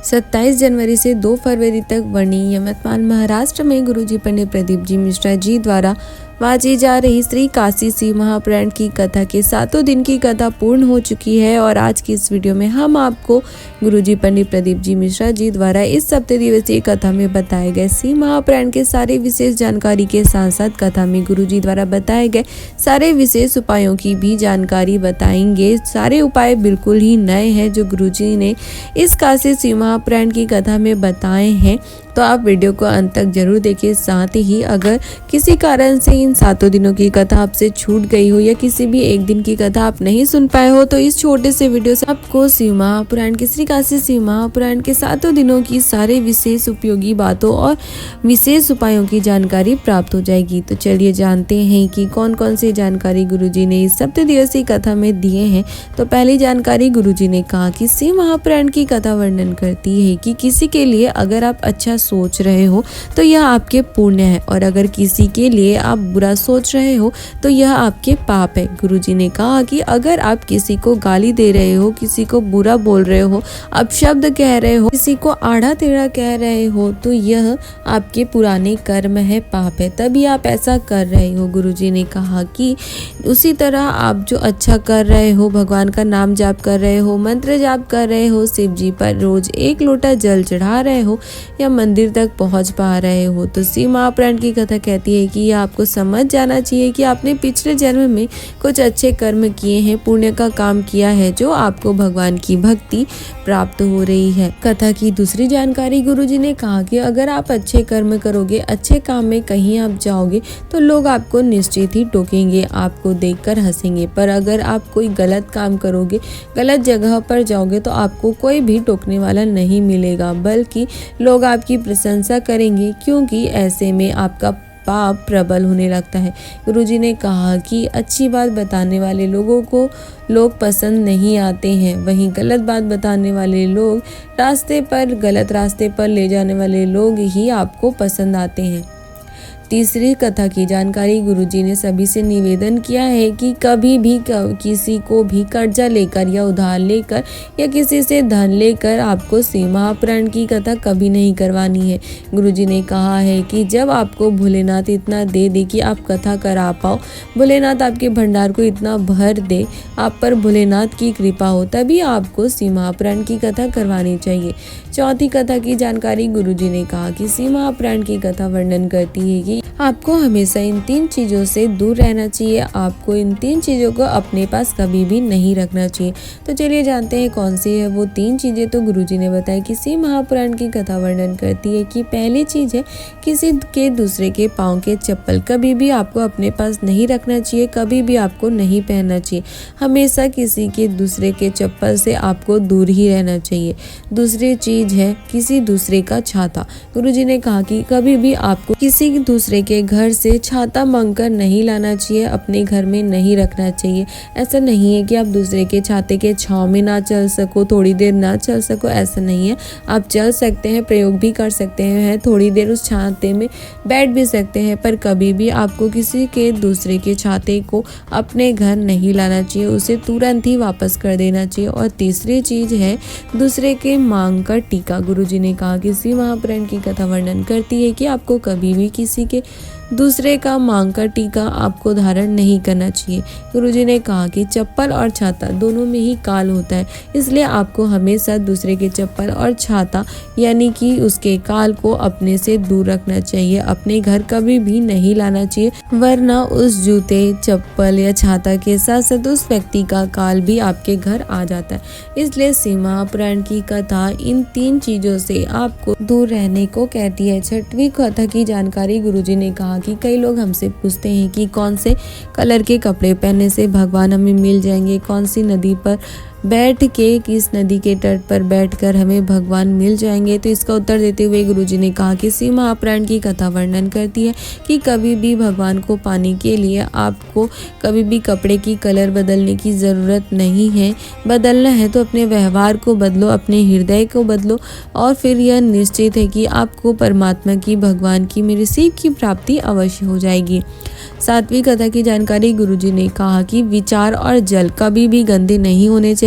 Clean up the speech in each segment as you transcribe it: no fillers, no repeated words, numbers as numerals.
27 जनवरी से 2 फरवरी तक वर्णी यवतमाल महाराष्ट्र में गुरुजी पंडित प्रदीप जी मिश्रा जी द्वारा वाची जा रही श्री काशी शिव महापुराण की कथा के 7 दिन की कथा पूर्ण हो चुकी है। और आज की इस वीडियो में हम आपको गुरुजी पंडित प्रदीप जी मिश्रा जी द्वारा इस 7 दिवसीय कथा में बताए गए शिव महापुराण के सारे विशेष जानकारी के साथ साथ कथा में गुरुजी द्वारा बताए गए सारे विशेष उपायों की भी जानकारी बताएंगे। सारे उपाय बिल्कुल ही नए हैं जो गुरुजी ने इस काशी शिव महापुराण की कथा में बताए हैं, तो आप वीडियो को अंत तक जरूर देखिए। साथ ही अगर किसी कारण से इन 7 दिनों की कथा आपसे छूट गई हो या किसी भी एक दिन की कथा आप नहीं सुन पाए हो, तो इस छोटे से वीडियो से आपको शिव महापुराण के श्री काशी शिव महापुराण के 7 दिनों की सारे विशेष उपयोगी बातों और विशेष उपायों की जानकारी प्राप्त हो जाएगी। तो चलिए जानते हैं कि कौन कौन सी जानकारी गुरुजी ने इस 7 दिवसीय कथा में दिए हैं। तो पहली जानकारी गुरुजी ने कहा कि शिव महापुराण की कथा वर्णन करती है कि किसी के लिए अगर आप अच्छा सोच रहे हो तो यह आपके पुण्य है, और अगर किसी के लिए आप बुरा सोच रहे हो तो यह आपके पाप है। गुरुजी ने कहा कि अगर आप किसी को गाली दे रहे हो, किसी को बुरा बोल रहे हो, अपशब्द कह रहे हो, किसी को आड़ा टेढ़ा कह रहे हो, तो यह आपके पुराने कर्म है, पाप है, तभी आप ऐसा कर रहे हो। गुरुजी ने कहा कि उसी तरह आप जो अच्छा कर रहे हो, भगवान का नाम जाप कर रहे हो, मंत्र जाप कर रहे हो, शिव जी पर रोज 1 लोटा जल चढ़ा रहे हो या मंदिर तक पहुंच पा रहे हो, तो शिव महापुराण की कथा कहती है कि यह आपको समझ जाना चाहिए कि आपने पिछले जन्म में कुछ अच्छे कर्म किए हैं, पुण्य का काम किया है, जो आपको भगवान की भक्ति प्राप्त हो रही है। कथा की दूसरी जानकारी गुरुजी ने कहा कि अगर आप अच्छे कर्म करोगे, अच्छे काम में कहीं आप जाओगे, तो लोग आपको निश्चित ही टोकेंगे, आपको देखकर हंसेंगे। पर अगर आप कोई गलत काम करोगे, गलत जगह पर जाओगे, तो आपको कोई भी टोकने वाला नहीं मिलेगा, बल्कि लोग आपकी प्रशंसा करेंगे, क्योंकि ऐसे में आपका पाप प्रबल होने लगता है। गुरुजी ने कहा कि अच्छी बात बताने वाले लोगों को लोग पसंद नहीं आते हैं, वहीं गलत बात बताने वाले लोग, गलत रास्ते पर ले जाने वाले लोग ही आपको पसंद आते हैं। तीसरी कथा की जानकारी गुरुजी ने सभी से निवेदन किया है कि कभी भी किसी को भी कर्जा लेकर या उधार लेकर या किसी से धन लेकर आपको शिव महापुराण की कथा कभी नहीं करवानी है। गुरुजी ने कहा है कि जब आपको भोलेनाथ इतना दे दे कि आप कथा करा पाओ, भोलेनाथ आपके भंडार को इतना भर दे, आप पर भोलेनाथ की कृपा हो, तभी आपको शिव महापुराण की कथा करवानी चाहिए। चौथी कथा की जानकारी गुरुजी ने कहा कि शिव महापुराण की कथा वर्णन करती है कि आपको हमेशा इन 3 चीजों से दूर रहना चाहिए, आपको इन 3 चीजों को अपने पास कभी भी नहीं रखना चाहिए। तो चलिए जानते हैं कौन सी है वो 3 चीजें। तो गुरुजी ने बताया कि शिव महापुराण की कथा वर्णन करती है कि पहली चीज है किसी के दूसरे के पाँव के चप्पल कभी भी आपको अपने पास नहीं रखना चाहिए, कभी भी आपको नहीं पहनना चाहिए, हमेशा किसी के दूसरे के चप्पल से आपको दूर ही रहना चाहिए। दूसरी चीज है किसी दूसरे का छाता। गुरुजी ने कहा कि कभी भी आपको किसी दूसरे के घर से छाता मांगकर नहीं लाना चाहिए, अपने घर में नहीं रखना चाहिए। ऐसा नहीं है कि आप दूसरे के छाते के छांव में ना चल सको, थोड़ी देर ना चल सको, ऐसा नहीं है। आप चल सकते हैं, प्रयोग भी कर सकते हैं, थोड़ी देर उस छाते में बैठ भी सकते हैं, पर कभी भी आपको किसी के दूसरे के छाते को अपने घर नहीं लाना चाहिए, उसे तुरंत ही वापस कर देना चाहिए। और तीसरी चीज है दूसरे के मांग का टीका। गुरुजी ने कहा कि शिव महापुराण की कथा वर्णन करती है कि आपको कभी भी किसी के दूसरे का मांग का टीका आपको धारण नहीं करना चाहिए। गुरुजी ने कहा कि चप्पल और छाता दोनों में ही काल होता है, इसलिए आपको हमेशा दूसरे के चप्पल और छाता यानी कि उसके काल को अपने से दूर रखना चाहिए, अपने घर कभी भी नहीं लाना चाहिए, वरना उस जूते, चप्पल या छाता के साथ साथ उस व्यक्ति का काल भी आपके घर आ जाता है। इसलिए शिव महापुराण की कथा इन 3 चीजों से आपको दूर रहने को कहती है। 6वीं कथा की जानकारी गुरुजी ने कहा कि कई लोग हमसे पूछते हैं कि कौन से कलर के कपड़े पहनने से भगवान हमें मिल जाएंगे, कौन सी नदी पर बैठ के, किस नदी के तट पर बैठकर हमें भगवान मिल जाएंगे। तो इसका उत्तर देते हुए गुरुजी ने कहा कि शिव महापुराण की कथा वर्णन करती है कि कभी भी भगवान को पाने के लिए आपको कभी भी कपड़े की कलर बदलने की ज़रूरत नहीं है। बदलना है तो अपने व्यवहार को बदलो, अपने हृदय को बदलो, और फिर यह निश्चित है कि आपको परमात्मा की, भगवान की, मेरे शिव की प्राप्ति अवश्य हो जाएगी। 7वीं कथा की जानकारी गुरुजी ने कहा कि विचार और जल कभी भी गंदे नहीं होने चाहिए।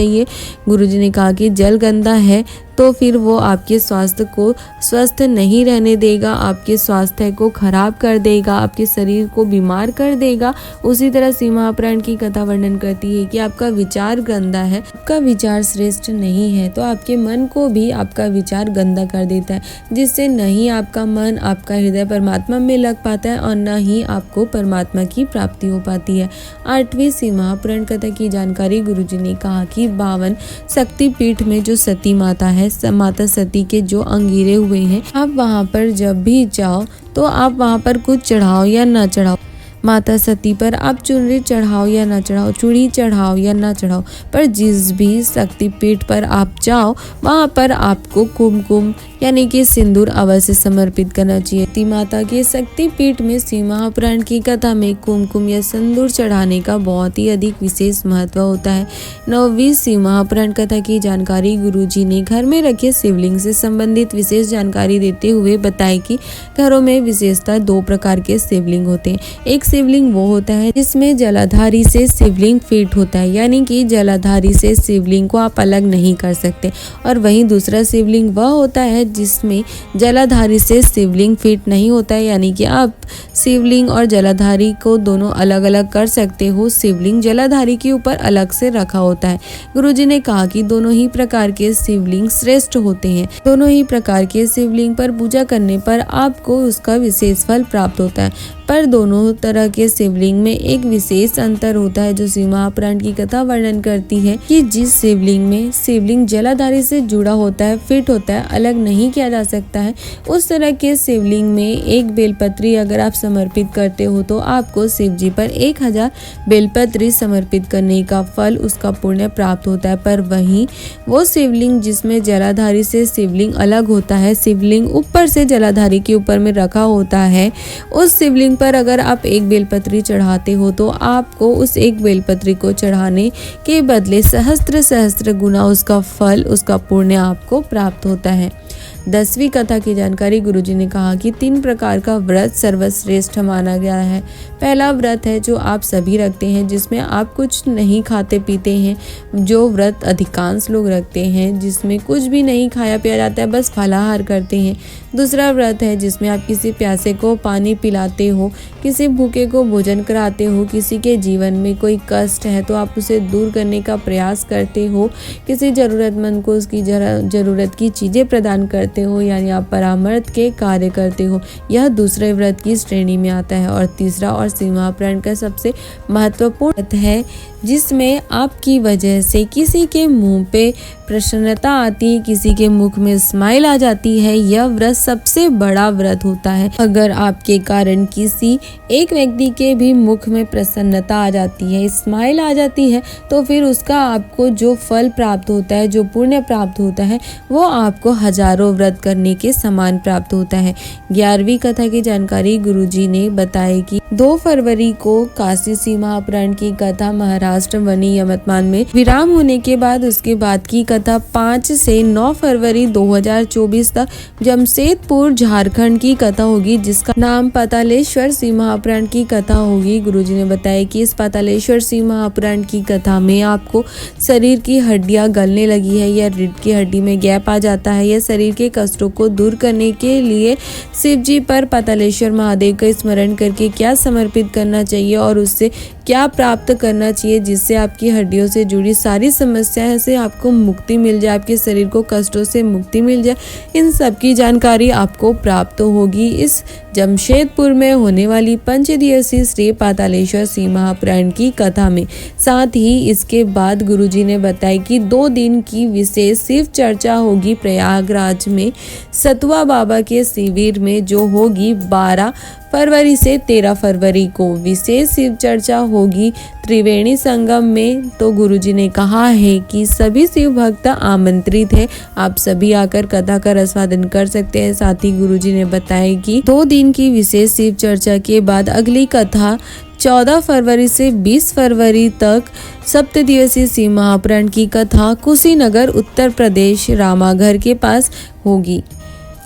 गुरुजी ने कहा कि जल गंदा है तो तो फिर वो आपके स्वास्थ्य को स्वस्थ नहीं रहने देगा, आपके स्वास्थ्य को खराब कर देगा, आपके शरीर को बीमार कर देगा। उसी तरह शिव महापुराण की कथा वर्णन करती है कि आपका विचार गंदा है, आपका विचार श्रेष्ठ नहीं है, तो आपके मन को भी आपका विचार गंदा कर देता है, जिससे नहीं आपका मन, आपका हृदय परमात्मा में लग पाता है और न ही आपको परमात्मा की प्राप्ति हो पाती है। 8वीं शिव महापुराण कथा की जानकारी गुरुजी ने कहा कि 52 शक्तिपीठ में जो सती माता है, माता सती के जो अंगीरे हुए हैं, आप वहाँ पर जब भी जाओ तो आप वहाँ पर कुछ चढ़ाओ या ना चढ़ाओ, माता सती पर आप चुनरी चढ़ाओ या ना चढ़ाओ, चूड़ी चढ़ाओ या ना चढ़ाओ, पर जिस भी शक्तिपीठ पर आप जाओ वहाँ पर आपको कुमकुम यानी कि सिंदूर अवश्य समर्पित करना चाहिए। सती माता के शक्तिपीठ में शिव महापुराण की कथा में कुमकुम या सिंदूर चढ़ाने का बहुत ही अधिक विशेष महत्व होता है। 9वीं शिव महापुराण कथा की जानकारी गुरुजी ने घर में रखे शिवलिंग से संबंधित विशेष जानकारी देते हुए बताई कि घरों में विशेषतः 2 प्रकार के शिवलिंग होते हैं। एक शिवलिंग वो होता है जिसमें जलाधारी से शिवलिंग फिट होता है, यानी कि जलाधारी से शिवलिंग को आप अलग नहीं कर सकते, और वहीं दूसरा शिवलिंग वह होता है जिसमें जलाधारी से शिवलिंग फिट नहीं होता है, यानी कि आप शिवलिंग और जलाधारी को दोनों अलग अलग कर सकते हो। शिवलिंग जलाधारी के ऊपर अलग से रखा होता है। गुरुजी ने कहा कि दोनों ही प्रकार के शिवलिंग श्रेष्ठ होते हैं। दोनों ही प्रकार के शिवलिंग पर पूजा करने पर आपको उसका विशेष फल प्राप्त होता है, पर दोनों तरह के शिवलिंग में एक विशेष अंतर होता है जो शिव महापुराण की कथा वर्णन करती है कि जिस शिवलिंग में शिवलिंग जलाधारी से जुड़ा होता है, फिट होता है, अलग नहीं किया जा सकता है, उस तरह के शिवलिंग में एक बेलपत्री अगर आप समर्पित करते हो तो आपको शिव जी पर 1000 बेलपत्री समर्पित करने का फल, उसका पुण्य प्राप्त होता है। पर वहीं वो शिवलिंग जिसमें जलाधारी से शिवलिंग अलग होता है, शिवलिंग ऊपर से जलाधारी के ऊपर में रखा होता है, उस शिवलिंग पर अगर आप एक बेलपत्री चढ़ाते हो तो आपको उस एक बेलपत्री को चढ़ाने के बदले सहस्त्र गुना उसका फल, उसका पुण्य आपको प्राप्त होता है। 10वीं कथा की जानकारी गुरुजी ने कहा कि 3 प्रकार का व्रत सर्वश्रेष्ठ माना गया है। पहला व्रत है जो आप सभी रखते हैं, जिसमें आप कुछ नहीं खाते पीते हैं, जो व्रत अधिकांश लोग रखते हैं, जिसमें कुछ भी नहीं खाया पिया जाता है, बस फलाहार करते हैं। दूसरा व्रत है जिसमें आप किसी प्यासे को पानी पिलाते हो, किसी भूखे को भोजन कराते हो, किसी के जीवन में कोई कष्ट है तो आप उसे दूर करने का प्रयास करते हो, किसी ज़रूरतमंद को उसकी ज़रूरत की चीज़ें प्रदान करते हो, यानी आप परामर्श के कार्य करते हो। यह दूसरे व्रत की श्रेणी में आता है। और तीसरा और शिव महापुराण का सबसे महत्वपूर्ण व्रत है जिसमें आपकी वजह से किसी के मुंह पे प्रसन्नता आती है, किसी के मुख में स्माइल आ जाती है। यह व्रत सबसे बड़ा व्रत होता है। अगर आपके कारण किसी एक व्यक्ति के भी मुख में प्रसन्नता आ जाती है, स्माइल आ जाती है, तो फिर उसका आपको जो फल प्राप्त होता है, जो पुण्य प्राप्त होता है, वो आपको हजारों व्रत करने के समान प्राप्त होता है। 11वीं कथा की जानकारी गुरुजी ने बताई कि 2 फरवरी को काशी शिव महापुराण की कथा महाराष्ट्र वनी यमतमान में विराम होने के बाद उसके बाद की कथा 5 से 9 फरवरी 2024 तक जमशेदपुर झारखंड की कथा होगी, जिसका नाम पातालेश्वर शिव महापुराण की कथा होगी। गुरुजी ने बताया कि इस पातालेश्वर शिव महापुराण की कथा में आपको शरीर की हड्डियां गलने लगी है या रीढ़ की हड्डी में गैप आ जाता है या शरीर के कष्टों को दूर करने के लिए शिव जी पर पातालेश्वर महादेव का स्मरण करके क्या समर्पित करना चाहिए और उससे क्या प्राप्त करना चाहिए जिससे आपकी हड्डियों से जुड़ी सारी समस्याएं से आपको मुक्ति मिल जाए, आपके शरीर को कष्टों से मुक्ति मिल जाए। इन सब की जानकारी आपको प्राप्त होगी इस जमशेदपुर में होने वाली 5 दिवसीय श्री पातालेश्वर शिव महापुराण की कथा में। साथ ही इसके बाद गुरुजी ने बताया कि 2 दिन की विशेष शिव चर्चा होगी प्रयागराज में सतुआ बाबा के शिविर में, जो होगी 12 फरवरी से 13 फरवरी को। विशेष शिव चर्चा होगी त्रिवेणी संगम में। तो गुरुजी ने कहा है कि सभी शिव भक्त आमंत्रित है, आप सभी आकर कथा का रसवादन कर सकते हैं। साथ ही गुरुजी ने बताया कि 2 दिन की विशेष शिव चर्चा के बाद अगली कथा 14 फरवरी से 20 फरवरी तक 7 दिवसीय शिव महापुराण की कथा कुशीनगर उत्तर प्रदेश रामाघर के पास होगी।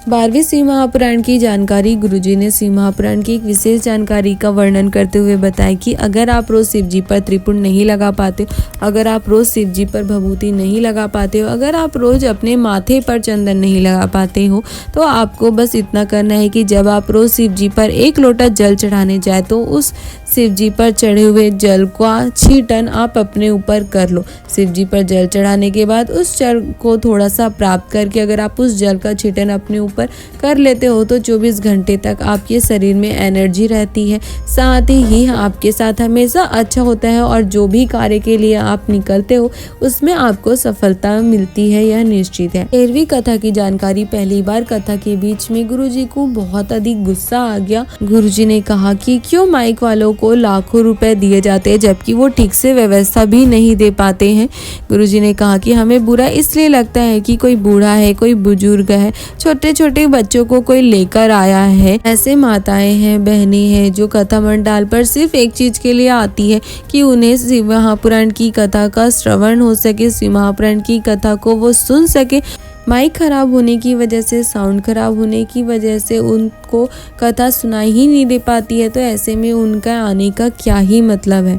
12वीं शिव महापुराण की जानकारी। गुरुजी ने शिव महापुराण की एक विशेष जानकारी का वर्णन करते हुए बताया कि अगर आप रोज शिव जी पर त्रिपुंड नहीं लगा पाते हो, अगर आप रोज शिव जी पर भभूति नहीं लगा पाते हो, अगर आप रोज अपने माथे पर चंदन नहीं लगा पाते हो, तो आपको बस इतना करना है कि जब आप रोज शिव जी पर 1 लोटा जल चढ़ाने जाए तो उस शिव जी पर चढ़े हुए जल का छींटन आप अपने ऊपर कर लो। शिव जी पर जल चढ़ाने के बाद उस जल को थोड़ा सा प्राप्त करके अगर आप उस जल का छींटन अपने ऊपर कर लेते हो तो 24 घंटे तक आपके शरीर में एनर्जी रहती है, साथ ही आपके साथ हमेशा अच्छा होता है और जो भी कार्य के लिए आप निकलते हो उसमें आपको सफलता मिलती है, यह निश्चित है। 13वीं कथा की जानकारी। पहली बार कथा के बीच में गुरुजी को बहुत अधिक गुस्सा आ गया। गुरुजी ने कहा कि क्यों माइक वालों को लाखों रुपए दिए जाते हैं जबकि वो ठीक से व्यवस्था भी नहीं दे पाते हैं। गुरुजी ने कहा कि हमें बुरा इसलिए लगता है कि कोई बूढ़ा है, कोई बुजुर्ग है, छोटे छोटे बच्चों को कोई लेकर आया है। ऐसे माताएं हैं, बहनें हैं जो कथा मंडाल पर सिर्फ एक चीज के लिए आती है कि उन्हें शिव महापुराण की कथा का श्रवण हो सके, शिव महापुराण की कथा को वो सुन सके। माइक खराब होने की वजह से, साउंड खराब होने की वजह से उनको कथा सुनाई ही नहीं दे पाती है, तो ऐसे में उनका आने का क्या ही मतलब है।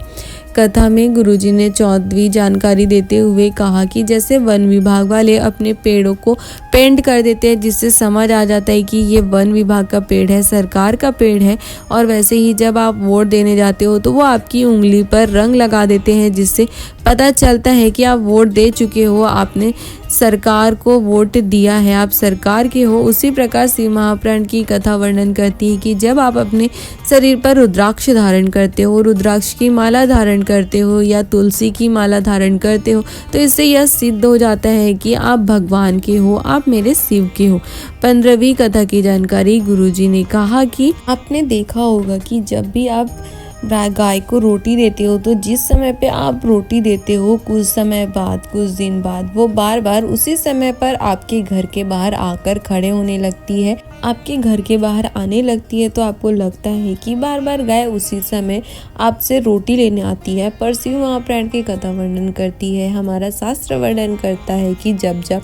कथा में गुरुजी ने 14वीं जानकारी देते हुए कहा कि जैसे वन विभाग वाले अपने पेड़ों को पेंट कर देते हैं जिससे समझ आ जाता है कि ये वन विभाग का पेड़ है, सरकार का पेड़ है, और वैसे ही जब आप वोट देने जाते हो तो वो आपकी उंगली पर रंग लगा देते हैं जिससे पता चलता है कि आप वोट दे चुके हो, आपने सरकार को वोट दिया है, आप सरकार के हो। उसी प्रकार शिव महापुराण की कथा वर्णन करती है कि जब आप अपने शरीर पर रुद्राक्ष धारण करते हो, रुद्राक्ष की माला धारण करते हो या तुलसी की माला धारण करते हो तो इससे यह सिद्ध हो जाता है कि आप भगवान के हो, आप मेरे शिव के हो। 15वीं कथा की जानकारी। गुरुजी ने कहा कि आपने देखा होगा कि जब भी आप गाय को रोटी देते हो तो जिस समय पे आप रोटी देते हो कुछ समय बाद, कुछ दिन बाद वो बार बार उसी समय पर आपके घर के बाहर आकर खड़े होने लगती है, आपके घर के बाहर आने लगती है, तो आपको लगता है कि बार बार गाय उसी समय आपसे रोटी लेने आती है। पर शिव महापुराण की कथा वर्णन करती है, हमारा शास्त्र वर्णन करता है कि जब जब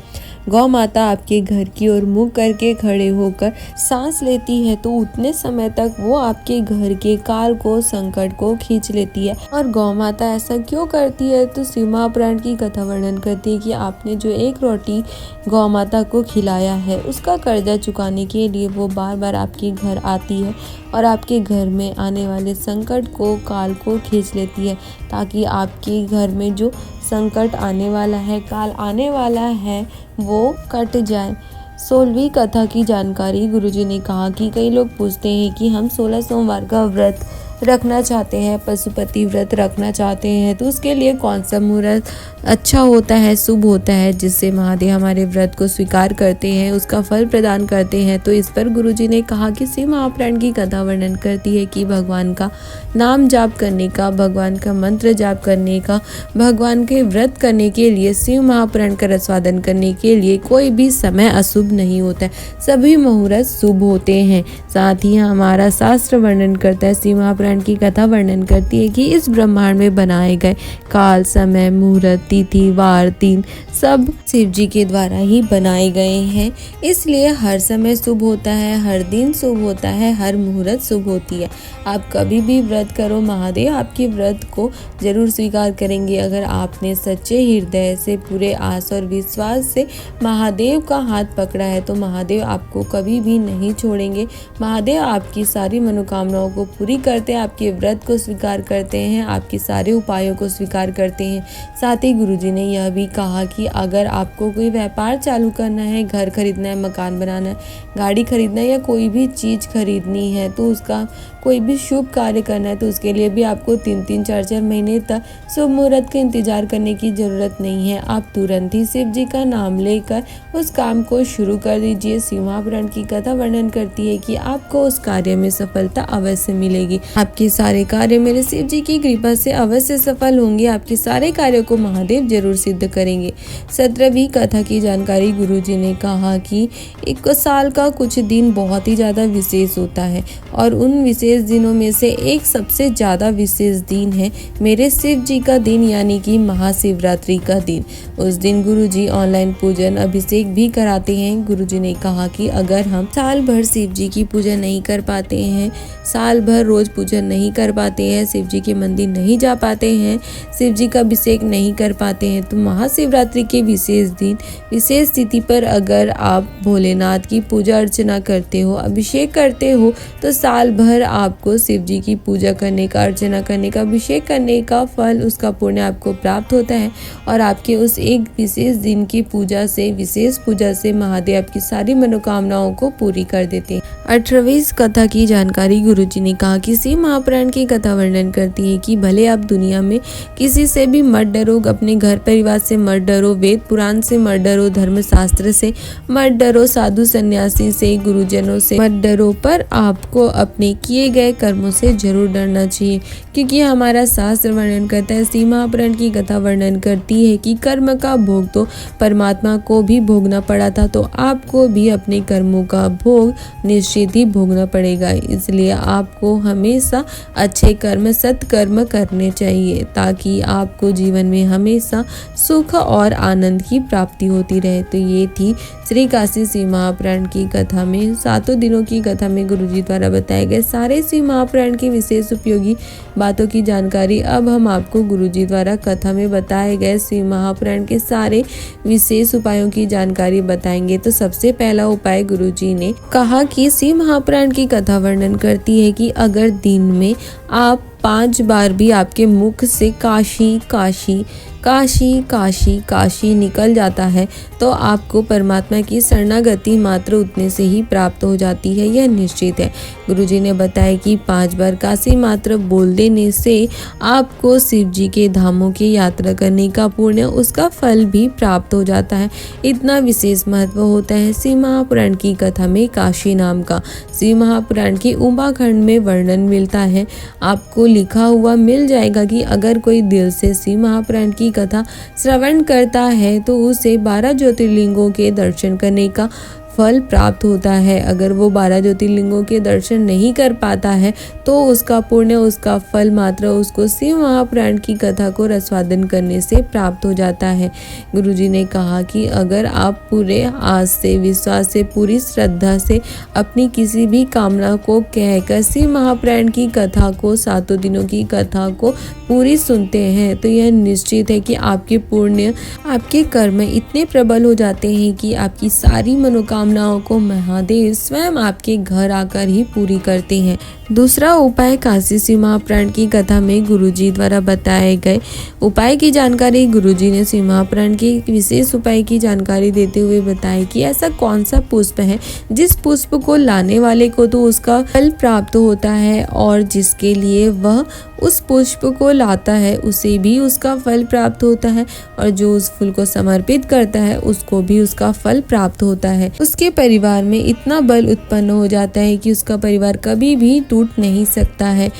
गौ माता आपके घर की ओर मुंह करके खड़े होकर सांस लेती है तो उतने समय तक वो आपके घर के काल को, संकट को खींच लेती है। और गौ माता ऐसा क्यों करती है तो शिव महापुराण की कथा वर्णन करती है कि आपने जो 1 रोटी गौ माता को खिलाया है उसका कर्जा चुकाने के लिए वो बार बार आपके घर आती है और आपके घर में आने वाले संकट को, काल को खींच लेती है ताकि आपके घर में जो संकट आने वाला है, काल आने वाला है, वो कट जाए। 16वीं कथा की जानकारी। गुरुजी ने कहा कि कई लोग पूछते हैं कि हम 16 सोमवार का व्रत रखना चाहते हैं, पशुपति व्रत रखना चाहते हैं, तो उसके लिए कौन सा मुहूर्त अच्छा होता है, शुभ होता है, जिससे महादेव हमारे व्रत को स्वीकार करते हैं, उसका फल प्रदान करते हैं। तो इस पर गुरुजी ने कहा कि शिव महापुराण की कथा वर्णन करती है कि भगवान का नाम जाप करने का, भगवान का मंत्र जाप करने का, भगवान के व्रत करने के लिए, शिव महापुराण का रसवादन करने के लिए कोई भी समय अशुभ नहीं होता है, सभी मुहूर्त शुभ होते हैं। साथ ही हमारा शास्त्र वर्णन करता है, शिव महापुराण की कथा वर्णन करती है कि इस ब्रह्मांड में बनाए गए काल, समय, मुहूर्त, तिथि, वार, दिन सब शिव जी के द्वारा ही बनाए गए हैं, इसलिए हर समय शुभ होता है, हर दिन शुभ होता है, हर मुहूर्त शुभ होती है। आप कभी भी व्रत करो, महादेव आपके व्रत को जरूर स्वीकार करेंगे। अगर आपने सच्चे हृदय से, पूरे आस और विश्वास से महादेव का हाथ पकड़ा है तो महादेव आपको कभी भी नहीं छोड़ेंगे। महादेव आपकी सारी मनोकामनाओं को पूरी करते हैं, आपके व्रत को स्वीकार करते हैं, आपके सारे उपायों को स्वीकार करते हैं। साथ ही गुरुजी ने यह भी कहा कि अगर आपको कोई व्यापार चालू करना है, घर खरीदना है, मकान बनाना है, गाड़ी खरीदना है या कोई भी चीज़ खरीदनी है, तो उसका कोई भी शुभ कार्य करना है तो उसके लिए भी आपको 3-3, 4-4 महीने तक शुभ मुहूर्त का इंतजार करने की ज़रूरत नहीं है। आप तुरंत ही शिव जी का नाम लेकर उस काम को शुरू कर दीजिए। शिव महापुराण की कथा वर्णन करती है कि आपको उस कार्य में सफलता अवश्य मिलेगी। आपके सारे कार्य मेरे शिव जी की कृपा से अवश्य सफल होंगे। आपके सारे कार्यों को महादेव जरूर सिद्ध करेंगे। 17वीं कथा की जानकारी। गुरुजी ने कहा कि एक साल का कुछ दिन बहुत ही ज़्यादा विशेष होता है और उन विशेष दिनों में से एक सबसे ज़्यादा विशेष दिन है मेरे शिव जी का दिन, यानी कि महाशिवरात्रि का दिन। उस दिन गुरुजी ऑनलाइन पूजन अभिषेक भी कराते हैं। गुरुजी ने कहा कि अगर हम साल भर शिव जी की पूजा नहीं कर पाते हैं, साल भर रोज पूजन नहीं कर पाते हैं, शिव जी के मंदिर नहीं जा पाते हैं, शिव जी का अभिषेक नहीं कर पाते हैं, तो महाशिवरात्रि के विशेष दिन विशेष तिथि पर अगर आप भोलेनाथ की पूजा अर्चना करते हो, अभिषेक करते हो, तो साल भर आपको शिव जी की पूजा करने का, अर्चना करने का, अभिषेक करने का फल, उसका पुण्य आपको प्राप्त होता है। और आपके उस एक विशेष दिन की पूजा से, विशेष पूजा से महादेव आपकी सारी मनोकामनाओं को पूरी कर देते हैं। 18वीं कथा की जानकारी गुरुजी ने कहा कि शिव महापुराण की कथा वर्णन करती है कि भले आप दुनिया में किसी से भी मत डरो, अपने घर परिवार से मत डरो, वेद पुराण से मत डरो, धर्मशास्त्र से मत डरो, साधु सन्यासी से, गुरुजनों से मत डरो, पर आपको अपने किए गए कर्मों से जरूर डरना चाहिए, क्योंकि हमारा शास्त्र वर्णन करता है, शिव महापुराण की कथा वर्णन करती है कि कर्म का भोग तो परमात्मा को भी भोगना पड़ा था, तो आपको भी अपने कर्मों का भोग निश्चित ही भोगना पड़ेगा। इसलिए आपको हमेशा अच्छे कर्म, सत्कर्म करने चाहिए, ताकि आपको जीवन में हमेशा सुख और आनंद की प्राप्ति होती रहे। तो ये थी श्री काशी शिव महापुराण की कथा में, 7 दिनों की कथा में गुरुजी द्वारा बताए गए सारे शिव महापुराण की विशेष उपयोगी बातों की जानकारी। अब हम आपको गुरुजी द्वारा कथा में बताए गए शिव महापुराण के सारे विशेष उपायों की जानकारी बताएंगे। तो सबसे पहला उपाय गुरुजी ने कहा कि शिव महापुराण की कथा वर्णन करती है कि अगर दिन में आप 5 बार भी आपके मुख से काशी काशी काशी काशी काशी निकल जाता है, तो आपको परमात्मा की शरणागति मात्र उतने से ही प्राप्त हो जाती है, यह निश्चित है। गुरुजी ने बताया कि 5 बार काशी मात्र बोल देने से आपको शिव जी के धामों की यात्रा करने का पुण्य, उसका फल भी प्राप्त हो जाता है। इतना विशेष महत्व होता है शिव महापुराण की कथा में। काशी नाम का शिव महापुराण के उमाखंड में वर्णन मिलता है, आपको लिखा हुआ मिल जाएगा कि अगर कोई दिल से शिव महापुराण की कथा श्रवण करता है तो उसे 12 ज्योतिर्लिंगों के दर्शन करने का फल प्राप्त होता है। अगर वो 12 ज्योतिर्लिंगों के दर्शन नहीं कर पाता है तो उसका पुण्य, उसका फल मात्र उसको शिव महापुराण की कथा को रसवादन करने से प्राप्त हो जाता है। गुरुजी ने कहा कि अगर आप पूरे आस से, विश्वास से, पूरी श्रद्धा से अपनी किसी भी कामना को कहकर शिव महापुराण की कथा को, 7 दिनों की कथा को पूरी सुनते हैं, तो यह निश्चित है कि आपके पुण्य, आपके कर्म इतने प्रबल हो जाते हैं कि आपकी सारी मनोकामनाओं को महादेव स्वयं आपके घर आकर ही पूरी करते हैं। दूसरा उपाय काशी शिव महापुराण की कथा में गुरुजी द्वारा बताए गए उपाय की जानकारी गुरुजी ने शिव महापुराण के विशेष उपाय की जानकारी देते हुए बताया कि ऐसा कौन सा पुष्प है जिस पुष्प को लाने वाले को तो उसका फल प्राप्त होता है, और जिसके लिए वह उस पुष्प को लाता है उसे भी उसका फल प्राप्त होता है, और जो उस फूल को समर्पित करता है उसको भी उसका फल प्राप्त होता है। उसके परिवार में इतना बल उत्पन्न हो जाता है कि उसका परिवार कभी भी टूट नहीं सकता है,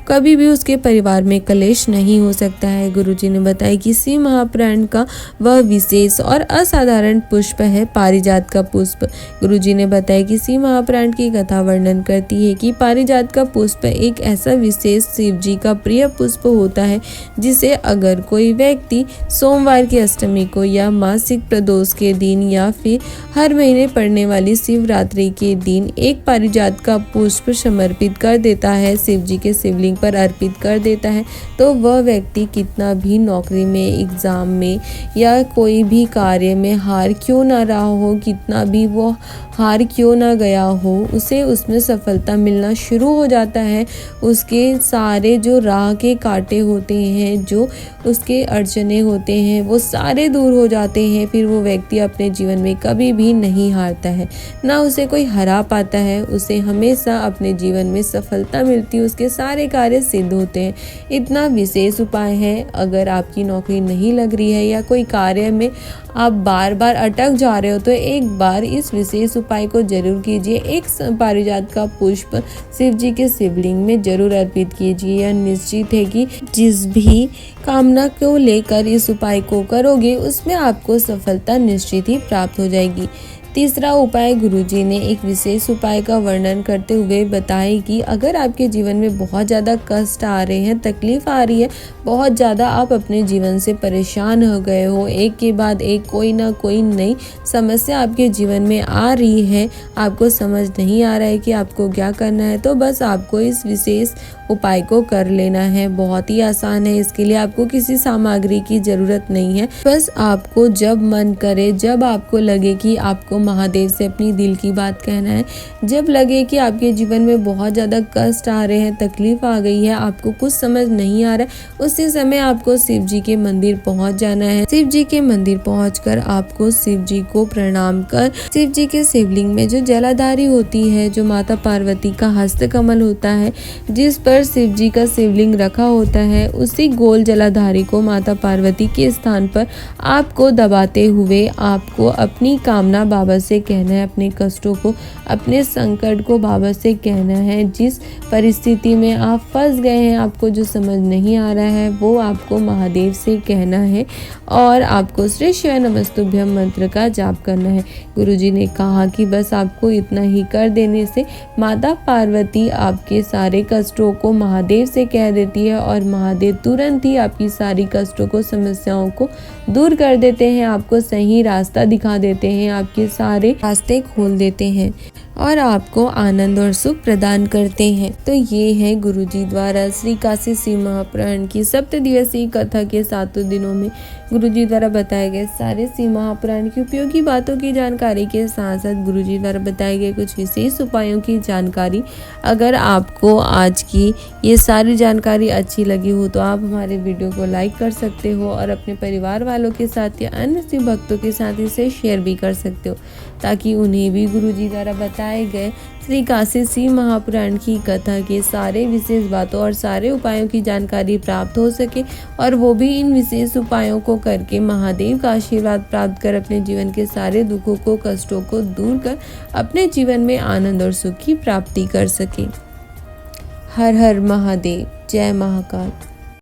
कभी भी उसके परिवार में कलेश नहीं हो सकता है। गुरुजी ने बताया कि शिव महापुराण का वह विशेष और असाधारण पुष्प है पारिजात का पुष्प। गुरुजी ने बताया कि शिव महापुराण की कथा वर्णन करती है कि पारिजात का पुष्प एक ऐसा विशेष शिव जी का प्रिय पुष्प होता है, जिसे अगर कोई व्यक्ति सोमवार की अष्टमी को या मासिक प्रदोष के दिन या फिर हर महीने पड़ने वाली शिवरात्रि के दिन एक पारिजात का पुष्प समर्पित कर देता है, शिव जी के शिवलिंग पर अर्पित कर देता है, तो वह व्यक्ति कितना भी नौकरी में, एग्जाम में या कोई भी कार्य में हार क्यों ना रहा हो, कितना भी वो हार क्यों ना गया हो, उसे उसमें सफलता मिलना शुरू हो जाता है। उसके सारे जो राह के कांटे होते हैं, जो उसके अड़चने होते हैं, वो सारे दूर हो जाते हैं। फिर वो व्यक्ति अपने जीवन में कभी भी नहीं हारता है, ना उसे कोई हरा पाता है, उसे हमेशा अपने जीवन में सफलता मिलती है, उसके सारे कार्य सिद्ध होते हैं। इतना विशेष उपाय है। अगर आपकी नौकरी नहीं लग रही है या कोई कार्य में आप बार बार अटक जा रहे हो, तो एक बार इस विशेष उपाय को जरूर कीजिए। एक पारिजात का पुष्प शिव जी के शिवलिंग में जरूर अर्पित कीजिए। यह निश्चित है कि जिस भी कामना को लेकर इस उपाय को करोगे उसमें आपको सफलता निश्चित ही प्राप्त हो जाएगी। तीसरा उपाय गुरुजी ने एक विशेष उपाय का वर्णन करते हुए बताया कि अगर आपके जीवन में बहुत ज़्यादा कष्ट आ रहे हैं, तकलीफ आ रही है, बहुत ज़्यादा आप अपने जीवन से परेशान हो गए हो, एक के बाद एक कोई ना कोई नई समस्या आपके जीवन में आ रही है, आपको समझ नहीं आ रहा है कि आपको क्या करना है, तो बस आपको इस विशेष उपाय को कर लेना है। बहुत ही आसान है, इसके लिए आपको किसी सामग्री की ज़रूरत नहीं है। बस आपको जब मन करे, जब आपको लगे कि आपको महादेव से अपनी दिल की बात कहना है, जब लगे कि आपके जीवन में बहुत ज़्यादा कष्ट आ रहे हैं, तकलीफ आ गई है, आपको कुछ समझ नहीं आ रहा है, उसी समय आपको शिव जी के मंदिर पहुंच जाना है। शिव जी के मंदिर पहुंचकर आपको शिव जी को प्रणाम कर शिव जी के शिवलिंग में जो जलाधारी होती है, जो माता पार्वती का हस्त कमल होता है, जिस पर शिव जी का शिवलिंग रखा होता है, उसी गोल जलाधारी को माता पार्वती के स्थान पर आपको दबाते हुए आपको अपनी कामना बाबा से कहना है, अपने कष्टों को, अपने संकट को बाबा से कहना है। जिस परिस्थिति में आप फंस गए हैं, आपको जो समझ नहीं आ रहा है, वो आपको महादेव से कहना है और आपको श्री शिवाय नमस्तुभ्यम मंत्र का जाप करना है। गुरुजी ने कहा कि बस आपको इतना ही कर देने से माता पार्वती आपके सारे कष्टों को महादेव से कह देती है और महादेव तुरंत ही आपकी सारी कष्टों को, समस्याओं को दूर कर देते हैं, आपको सही रास्ता दिखा देते हैं, आपके सारे रास्ते खोल देते हैं और आपको आनंद और सुख प्रदान करते हैं। तो ये है गुरुजी द्वारा श्री काशी शिव महापुराण की 7 दिवसीय कथा के 7 दिनों में गुरुजी द्वारा बताए गए सारे शिव महापुराण की उपयोगी बातों की जानकारी के साथ साथ गुरुजी द्वारा बताए गए कुछ विशेष उपायों की जानकारी। अगर आपको आज की ये सारी जानकारी अच्छी लगी हो तो आप हमारे वीडियो को लाइक कर सकते हो और अपने परिवार वालों के साथ या अन्य शिव भक्तों के साथ इसे शेयर भी कर सकते हो, ताकि उन्हें भी गुरुजी द्वारा बताए गए श्री काशी शिव महापुराण की कथा के सारे विशेष बातों और सारे उपायों की जानकारी प्राप्त हो सके और वो भी इन विशेष उपायों को करके महादेव का आशीर्वाद प्राप्त कर अपने जीवन के सारे दुखों को, कष्टों को दूर कर अपने जीवन में आनंद और सुख की प्राप्ति कर सके। हर हर महादेव, जय महाकाल।